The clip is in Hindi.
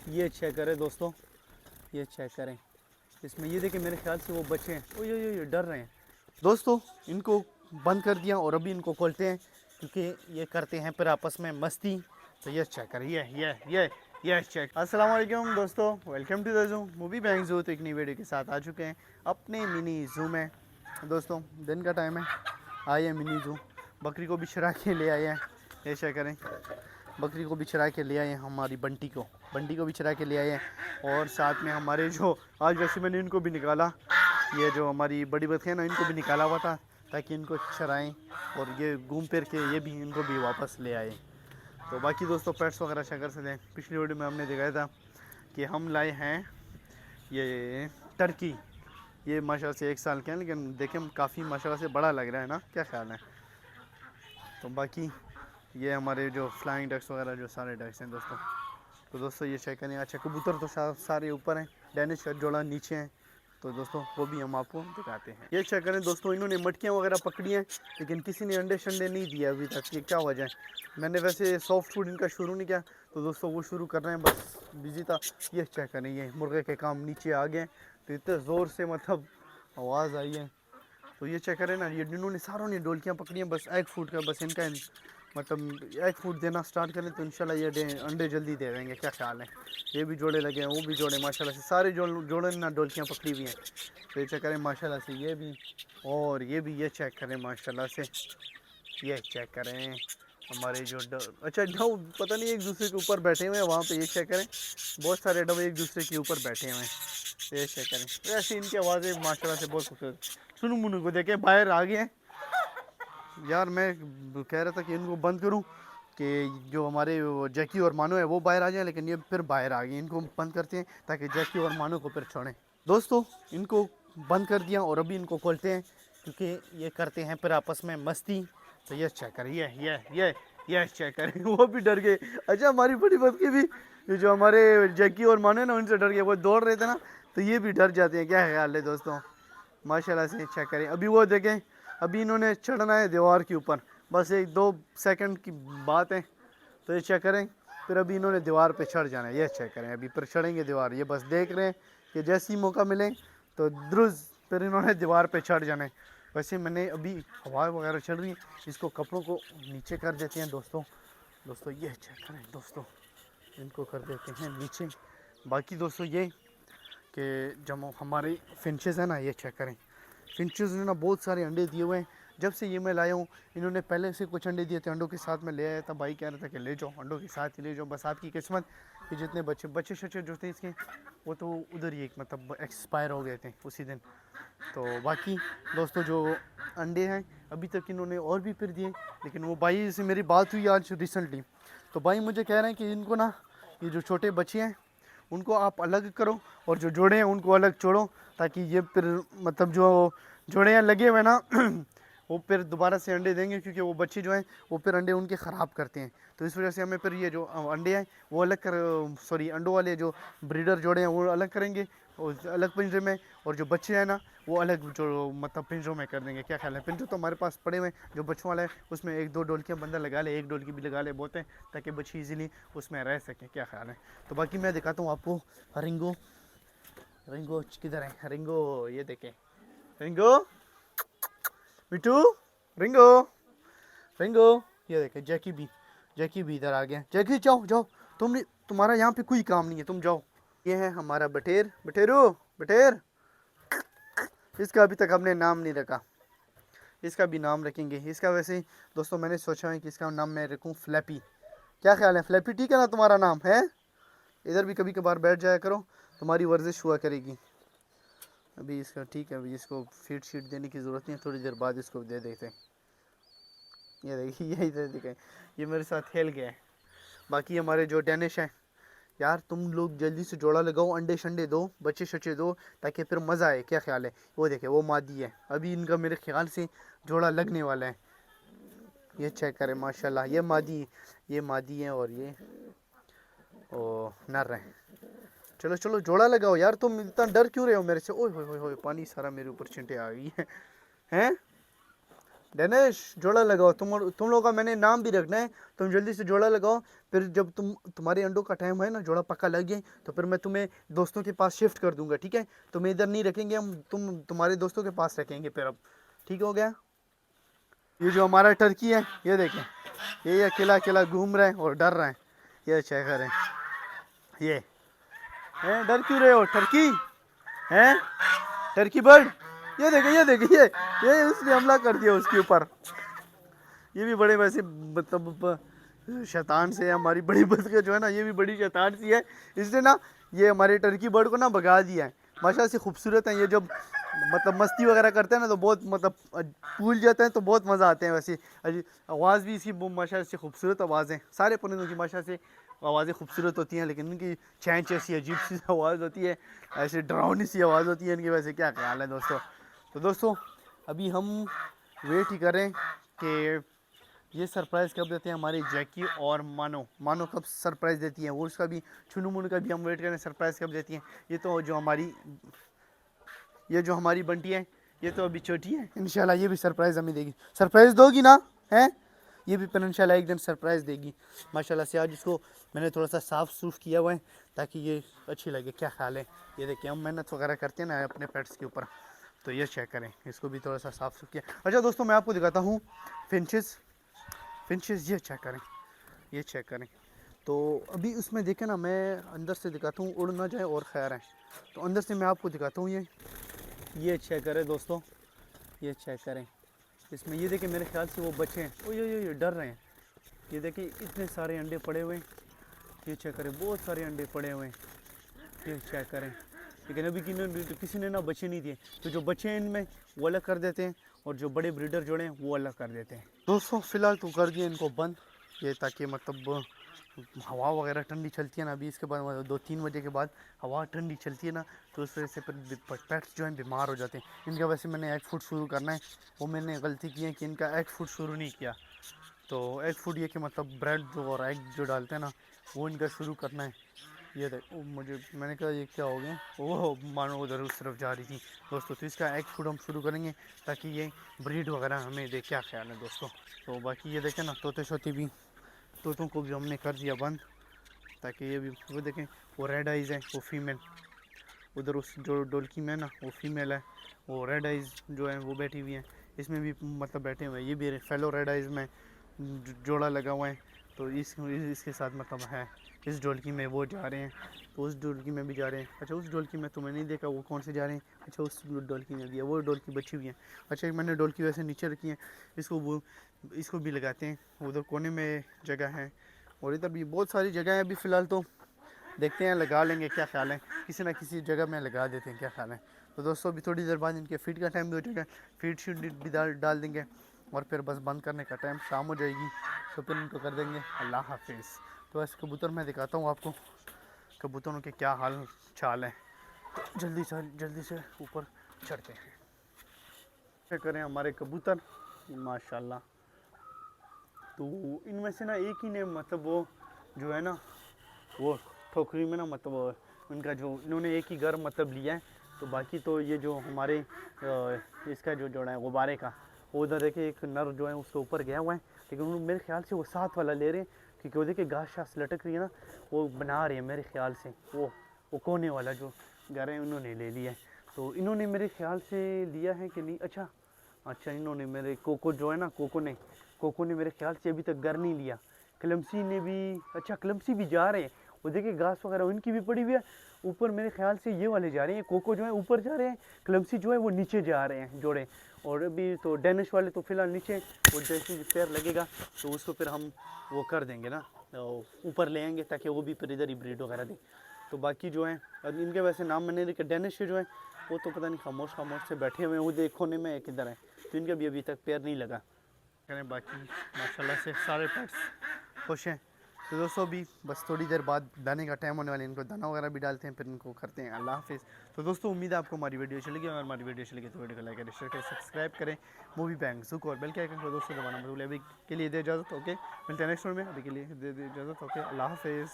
ये चेक करें दोस्तों, ये चेक करें इसमें। ये देखिए मेरे ख्याल से वो बच्चे हैं, ओ ये डर रहे हैं दोस्तों। इनको बंद कर दिया और अभी इनको खोलते हैं क्योंकि ये करते हैं फिर आपस में मस्ती। तो ये चेक करें, ये चेक। अस्सलाम वालेकुम दोस्तों, welcome to the zoo movie bank zoo. तो एक नई वीडियो के साथ आ चुके हैं अपने मिनी जू में दोस्तों। दिन का टाइम है, आए हैं मिनी जू। बकरी को भी चरा के ले आए हैं, ये चेक करें। बकरी को भी चरा के ले आए हैं, हमारी बंटी को भी चरा के ले आए हैं। और साथ में हमारे जो आज वैसे मैंने इनको भी निकाला, ये जो हमारी बड़ी बतखें हैं ना, इनको भी निकाला हुआ था ताकि इनको चराएं और ये घूम फिर के ये भी इनको भी वापस ले आए। तो बाकी दोस्तों पेट्स वगैरह शकर से दें। पिछली वीडियो में हमने दिखाया था कि हम लाए हैं ये टर्की। ये माशाल्लाह से 1 साल के हैं, लेकिन देखें काफ़ी माशाल्लाह से बड़ा लग रहा है ना, क्या ख्याल है। तो बाकी ये हमारे जो फ्लाइंग डक्स वगैरह जो सारे डक्स हैं दोस्तों। तो दोस्तों ये चेक करें। अच्छा कबूतर तो सारे ऊपर हैं, डेनिश का जोड़ा नीचे हैं। तो दोस्तों वो भी हम आपको दिखाते हैं। ये चेक करें दोस्तों, इन्होंने मटकियाँ वगैरह पकड़ी हैं लेकिन किसी ने अंडे शंडे नहीं दिए अभी तक। ये क्या वजह है। मैंने वैसे सॉफ्ट फूड इनका शुरू नहीं किया, तो दोस्तों वो शुरू कर रहे हैं, बस बिजी था। ये चेक करें, ये मुर्गे के काम नीचे आ गए। तो इतने ज़ोर से मतलब आवाज़ आई है। तो ये चेक करें ना, ये इन्होंने सारों ने डोलकियाँ पकड़ी हैं। बस एग फूड का बस इनका मतलब एग फूड देना स्टार्ट करें तो इंशाल्लाह ये अंडे जल्दी दे देंगे, क्या ख्याल है। ये भी जोड़े लगे हैं, वो भी जोड़े माशाल्लाह से सारे जोड़े ना डोलकियाँ पकड़ी हुई हैं। तो ये चेक करें माशाल्लाह से, ये भी और ये भी। ये चेक करें माशाल्लाह से, ये चेक करें हमारे जो अच्छा डव पता नहीं एक दूसरे के ऊपर बैठे हुए हैं वहाँ पे। ये चेक करें बहुत सारे डव एक दूसरे के ऊपर बैठे हुए हैं। ये चेक करें, वैसे इनकी आवाज़ें माशाल्लाह से बहुत खूबसूरत। सुनो मुन्नू को देखे बाहर आ गए हैं यार। मैं कह रहा था कि इनको बंद करूं कि जो हमारे जैकी और मानो है वो बाहर आ जाए, लेकिन ये फिर बाहर आ गए। इनको बंद करते हैं ताकि जैकी और मानो को फिर छोड़ें दोस्तों। इनको बंद कर दिया और अभी इनको खोलते हैं क्योंकि ये करते हैं फिर आपस में मस्ती। तो ये चेक करें, ये चेक करें वो भी डर गए। अच्छा हमारी बड़ी बच्ची भी, ये जो हमारे जैकी और मानो है ना, उनसे डर गए। वो दौड़ रहे थे ना, तो ये भी डर जाते हैं। क्या ख्याल है दोस्तों, माशाल्लाह से। चेक करें अभी वो देखें, अभी इन्होंने चढ़ना है दीवार के ऊपर, बस 1-2 सेकंड की बात है। तो ये चेक करें, फिर अभी इन्होंने दीवार पे चढ़ जाना है। ये चेक करें अभी फिर चढ़ेंगे दीवार। ये बस देख रहे हैं कि जैसे ही मौका मिले तो द्रुज फिर इन्होंने दीवार पे चढ़ जाना है। वैसे मैंने अभी हवा वगैरह चल रही है, इसको कपड़ों को नीचे कर देते हैं दोस्तों। ये चेक करें दोस्तों, इनको कर देते हैं नीचे। बाकी दोस्तों ये कि जब हमारे फिंचेस हैं ना, ये चेक करें। फिंचेस ने ना बहुत सारे अंडे दिए हुए हैं। जब से ये मैं लाया हूँ, इन्होंने पहले से कुछ अंडे दिए थे, अंडों के साथ मैं ले आया था। भाई कह रहा था कि ले जाओ अंडों के साथ ही ले जाओ, बस आपकी किस्मत कि जितने बच्चे शच्चे जो थे इसके वो तो उधर ही एक मतलब एक्सपायर हो गए थे उसी दिन। तो बाकी दोस्तों जो अंडे हैं अभी तक इन्होंने और भी फिर दिए, लेकिन वो भाई से मेरी बात हुई आज रिसेंटली। तो भाई मुझे कह रहे हैं कि इनको ना, ये जो छोटे बच्चे हैं उनको आप अलग करो और जो जोड़े हैं उनको अलग छोड़ो, ताकि ये फिर मतलब जो जोड़े हैं लगे हुए ना वो फिर दोबारा से अंडे देंगे, क्योंकि वो बच्चे जो हैं वो फिर अंडे उनके ख़राब करते हैं। तो इस वजह से हमें फिर ये जो अंडे हैं वो अलग कर, सॉरी अंडों वाले जो ब्रीडर जोड़े हैं वो अलग करेंगे और अलग पिंजरे में, और जो बच्चे हैं ना वो अलग जो मतलब पिंजरों में कर देंगे। क्या ख्याल है। पिंजरे तो हमारे पास पड़े हुए हैं जो बच्चों वाला है, उसमें 1-2 डोलकियाँ बंदा लगा ले, 1 डोलकी भी लगा ले बहुत है, ताकि बच्चे ईजिली उसमें रह सकें। क्या ख्याल है। तो बाकी मैं दिखाता हूँ आपको रिंगो। रिंगो किधर है रिंगो, ये देखें रिंगो, मिठू, रिंगो, रिंगो। ये देखें जैकी भी इधर आ गया। जैकी जाओ जाओ, तुम्हारा यहाँ पे कोई काम नहीं है, तुम जाओ। ये है हमारा बटेर। इसका अभी तक हमने नाम नहीं रखा, इसका भी नाम रखेंगे। इसका वैसे ही दोस्तों मैंने सोचा है कि इसका नाम मैं रखूँ फ्लैपी। क्या ख्याल है फ्लैपी, ठीक है ना तुम्हारा नाम है। इधर भी कभी कभार बैठ जाया करो, तुम्हारी वर्जिश हुआ करेगी। अभी इसका ठीक है, अभी इसको फीड शीट देने की ज़रूरत नहीं है, थोड़ी देर बाद इसको दे देते हैं। ये देखिए ये इधर दिखाए, ये मेरे साथ खेल गया है। बाकी हमारे जो डेनिश हैं, यार तुम लोग जल्दी से जोड़ा लगाओ, अंडे शंडे दो, बच्चे शच्चे दो, ताकि फिर मज़ा आए। क्या ख्याल है। वो देखे वो मादी है, अभी इनका मेरे ख्याल से जोड़ा लगने वाला है। ये चेक करें माशाल्लाह, ये मादी है और ये ओ नर है। चलो चलो जोड़ा लगाओ यार, तुम इतना डर क्यों रहे हो मेरे से। ओए होए होए होए, पानी सारा मेरे ऊपर छिंटे आ गई है हैं। डेनिश जोड़ा लगाओ, तुम लोगों का मैंने नाम भी रखना है। तुम जल्दी से जोड़ा लगाओ, फिर जब तुम्हारे अंडों का टाइम है ना, जोड़ा पक्का लग जाए, तो फिर मैं तुम्हें दोस्तों के पास शिफ्ट कर दूंगा, ठीक है। तुम्हें इधर नहीं रखेंगे हम, तुम्हारे दोस्तों के पास रखेंगे फिर अब, ठीक हो गया। ये जो हमारा टर्की है, ये देखें, ये अकेला अकेला घूम रहा है और डर रहा है। ये चेक करें, ये है, डर क्यों रहे हो टर्की, हैं टर्की बर्ड। ये देखे, ये देखे, ये उसने हमला कर दिया उसके ऊपर। ये भी बड़े वैसे मतलब शैतान से है, हमारी बड़ी बस के जो है ना, ये भी बड़ी शैतान सी है। इसने ना ये हमारे टर्की बर्ड को ना भगा दिया है। माशाल्लाह से खूबसूरत है ये, जब मतलब मस्ती वगैरह करते हैं ना तो बहुत मतलब भूल जाते हैं, तो बहुत मज़ा आते हैं। वैसे आवाज़ भी इसकी माशाल्लाह से खूबसूरत आवाज़ है। सारे परिंदों की माशाल्लाह से आवाज़ें खूबसूरत होती हैं, लेकिन इनकी चैंच ऐसी अजीब सी आवाज़ होती है, ऐसी डरावनी सी आवाज़ होती है इनकी। वैसे क्या ख्याल है दोस्तों। तो दोस्तों अभी हम वेट ही करें कि ये सरप्राइज़ कब देते हैं हमारी जैकी और मानो कब सरप्राइज़ देती हैं, वो उसका भी छुनू मुनू का भी हम वेट करें सरप्राइज़ कब देती हैं। ये जो हमारी बंटी है, ये तो अभी छोटी है, इंशाल्लाह ये भी सरप्राइज़ हमें देगी। सरप्राइज़ दोगी ना, हैं? ये भी पर इंशाल्लाह एक दिन सरप्राइज़ देगी। माशाल्लाह से आज इसको मैंने थोड़ा सा साफ़ सूफ किया हुआ है ताकि ये अच्छी लगे। क्या ख्याल है। ये देखिए हम मेहनत वगैरह करते हैं ना अपने पेट्स के ऊपर, तो ये चेक करें, इसको भी थोड़ा सा साफ़ सूफ किया। अच्छा दोस्तों मैं आपको दिखाता हूँ फिंचेस, ये चेक करें, ये चेक करें। तो अभी उसमें देखें ना, मैं अंदर से दिखाता हूँ, उड़ ना जाए और खैर है। तो अंदर से मैं आपको दिखाता हूँ, ये चेक करें दोस्तों, ये चेक करें। इसमें ये देखें, मेरे ख्याल से वो बच्चे हैं। ओ ये डर रहे हैं। ये देखिए इतने सारे अंडे पड़े हुए हैं। ये चेक करें, बहुत सारे अंडे पड़े हुए हैं। ये चेक करें, लेकिन अभी किसी ने ना बच्चे नहीं दिए। तो जो बच्चे हैं इनमें वो अलग कर देते हैं, और जो बड़े ब्रीडर जोड़े हैं वो अलग कर देते हैं। दोस्तों फ़िलहाल तो कर दिए इनको बंद, ये ताकि मतलब हवा वगैरह ठंडी चलती है ना, अभी इसके बाद मतलब 2-3 बजे के बाद हवा ठंडी चलती है ना, तो उस वजह से फिर पेट्स जो हैं बीमार हो जाते हैं। इनका वैसे मैंने एग फूड शुरू करना है, वो मैंने गलती की है कि इनका एग फूड शुरू नहीं किया। तो एग फूड ये कि मतलब ब्रेड जो और एग जो डालते हैं ना, वो इनका शुरू करना है। ये देख मैंने कहा ये क्या हो गया, वो मानो उधर उस तरफ जा रही थी दोस्तों। तो इसका एग फूड हम शुरू करेंगे ताकि ये ब्रीड वगैरह हमें दे। क्या ख्याल है दोस्तों। तो बाकी ये देखें ना, तोते शोते भी, तोतों को भी हमने कर दिया बंद, ताकि ये भी वो देखें, वो रेड आइज़ है, वो फीमेल। उधर उस जो डोलकी में है ना, वो फीमेल है। वो रेड आइज़ जो है वो बैठी हुई है, इसमें भी मतलब बैठे हुए हैं। ये भी फेलो रेड आइज़ में जोड़ा लगा हुआ है, तो इसके साथ मतलब है। इस डोलकी में वो जा रहे हैं, तो उस डोलकी में भी जा रहे हैं। अच्छा उस डोलकी में तो मैंने नहीं देखा वो कौन से जा रहे हैं। अच्छा उस डोलकी में भी है, वो डोलकी बची हुई है। अच्छा एक मैंने डोलकी वैसे नीचे रखी है, इसको भी लगाते हैं। उधर कोने में जगह है, और इधर भी बहुत सारी जगह है। अभी फ़िलहाल तो देखते हैं, लगा लेंगे। क्या ख्याल है, किसी ना किसी जगह में लगा देते हैं। क्या ख्याल है। तो दोस्तों अभी थोड़ी देर बाद इनके फीड का टाइम भी हो जाएगा, फीड शीट भी डाल देंगे, और फिर बस बंद करने का टाइम शाम हो जाएगी, तो फिर इनको कर देंगे अल्लाह हाफिज़। तो ऐसे कबूतर मैं दिखाता हूँ आपको, कबूतरों के क्या हाल चाल है। तो जल्दी से ऊपर चढ़ते हैं। क्या करें हमारे कबूतर माशाल्लाह। तो इनमें से ना एक ही ने मतलब वो जो है ना, वो ठोकरी में ना मतलब उनका जो इन्होंने एक ही घर मतलब लिया है। तो बाकी तो ये जो हमारे इसका जो जोड़ा है गुब्बारे का, वो उधर देखिए एक नर जो है उसके ऊपर गया हुआ है, लेकिन मेरे ख्याल से वो साथ वाला ले रहे हैं, क्योंकि वो देखिए घास शास लटक रही है ना, वो बना रहे हैं मेरे ख्याल से। वो कोने वाला जो घर है उन्होंने ले लिया है। तो इन्होंने मेरे ख्याल से लिया है कि नहीं। अच्छा इन्होंने मेरे कोको जो है ना, कोको ने मेरे ख्याल से अभी तक घर नहीं लिया। क्लमसी ने भी, अच्छा क्लमसी भी जा रहे हैं। वो देखिए घास वगैरह उनकी भी पड़ी हुई है ऊपर। मेरे ख्याल से ये वाले जा रहे हैं, कोको जो है ऊपर जा रहे हैं, क्लमसी जो है वो नीचे जा रहे हैं जोड़े। और अभी तो डेनिश वाले तो फिलहाल नीचे, वो जैसे पैर लगेगा तो उसको फिर हम वो कर देंगे ना, ऊपर ले आएंगे ताकि वो भी फिर इधर ही ब्रीड वगैरह दें। तो बाकी जो है इनके वैसे नाम मैंने लिखा, डेनिश के जो है वो तो पता नहीं खामोश से बैठे हुए हैं, वो देखोने में किधर है, तो इनका भी अभी तक पैर नहीं लगा। करें बाकी माशाल्लाह से सारे पेट्स खुश हैं। तो दोस्तों भी बस थोड़ी देर बाद दाने का टाइम होने वाले, इनको दाना वगैरह भी डालते हैं, फिर इनको करते हैं अल्लाह हाफिज़। तो दोस्तों उम्मीद है आपको हमारी वीडियो अच्छी लगी। अगर हमारी वीडियो अच्छी लगी तो वीडियो को लाइक करें, शेयर करें, सब्सक्राइब करें, मूवी बैंक सुख और बेल के आइकन को दोस्तों दबाना भूलें। अभी के लिए दे इजाज़त, ओके। मिलते हैं नेक्स्ट वीडियो में, अभी के लिए दे इजाज़त, ओके। अल्लाह हाफिज़।